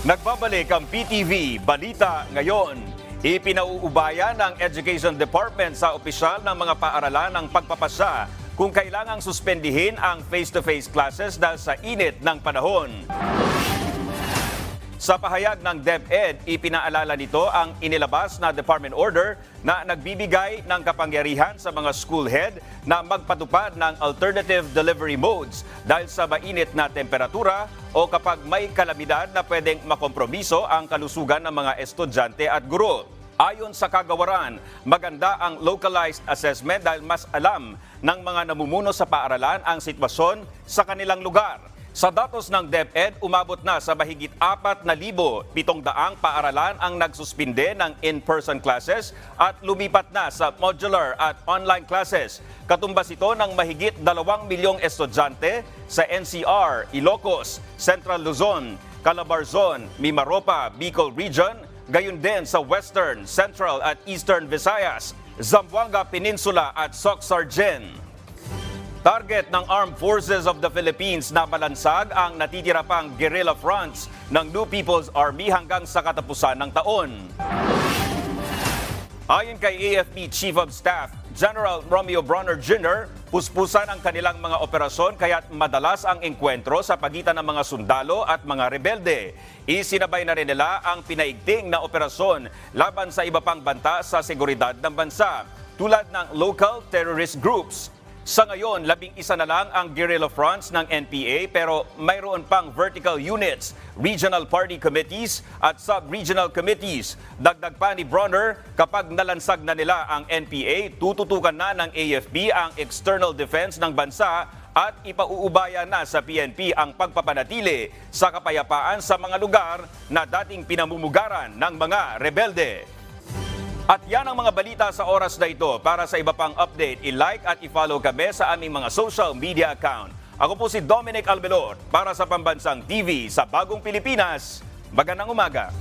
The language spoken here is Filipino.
Nagbabalik ang PTV Balita Ngayon. Ipinauubaya ng Education Department sa opisyal ng mga paaralan ang pagpapasa kung kailangang suspendihin ang face-to-face classes dahil sa init ng panahon. Sa pahayag ng DepEd, ipinaalala nito ang inilabas na department order na nagbibigay ng kapangyarihan sa mga school head na magpatupad ng alternative delivery modes dahil sa mainit na temperatura o kapag may kalamidad na pwedeng makompromiso ang kalusugan ng mga estudyante at guro. Ayon sa kagawaran, maganda ang localized assessment dahil mas alam ng mga namumuno sa paaralan ang sitwasyon sa kanilang lugar. Sa datos ng DepEd, umabot na sa mahigit 4,700 paaralan ang nagsuspinde ng in-person classes at lumipat na sa modular at online classes. Katumbas ito ng mahigit 2 milyong estudyante sa NCR, Ilocos, Central Luzon, Calabarzon, Mimaropa, Bicol Region, gayon din sa Western, Central at Eastern Visayas, Zamboanga Peninsula at Soc-Sargen. Target ng Armed Forces of the Philippines na malansag ang natitira pang guerrilla fronts ng New People's Army hanggang sa katapusan ng taon. Ayon kay AFP Chief of Staff General Romeo Bronner Jr., puspusan ang kanilang mga operasyon kaya't madalas ang engkwentro sa pagitan ng mga sundalo at mga rebelde. Isinabay na rin nila ang pinaigting na operasyon laban sa iba pang banta sa seguridad ng bansa, tulad ng local terrorist groups. Sa ngayon, 11 na lang ang guerrilla fronts ng NPA pero mayroon pang vertical units, regional party committees at sub-regional committees. Dagdag pa ni Bronner, kapag nalansag na nila ang NPA, tututukan na ng AFP ang external defense ng bansa at ipauubaya na sa PNP ang pagpapanatili sa kapayapaan sa mga lugar na dating pinamumugaran ng mga rebelde. At yan ang mga balita sa oras na ito. Para sa iba pang update, i-like at i-follow kami sa aming mga social media account. Ako po si Dominic Albelor para sa Pambansang TV sa Bagong Pilipinas. Magandang umaga.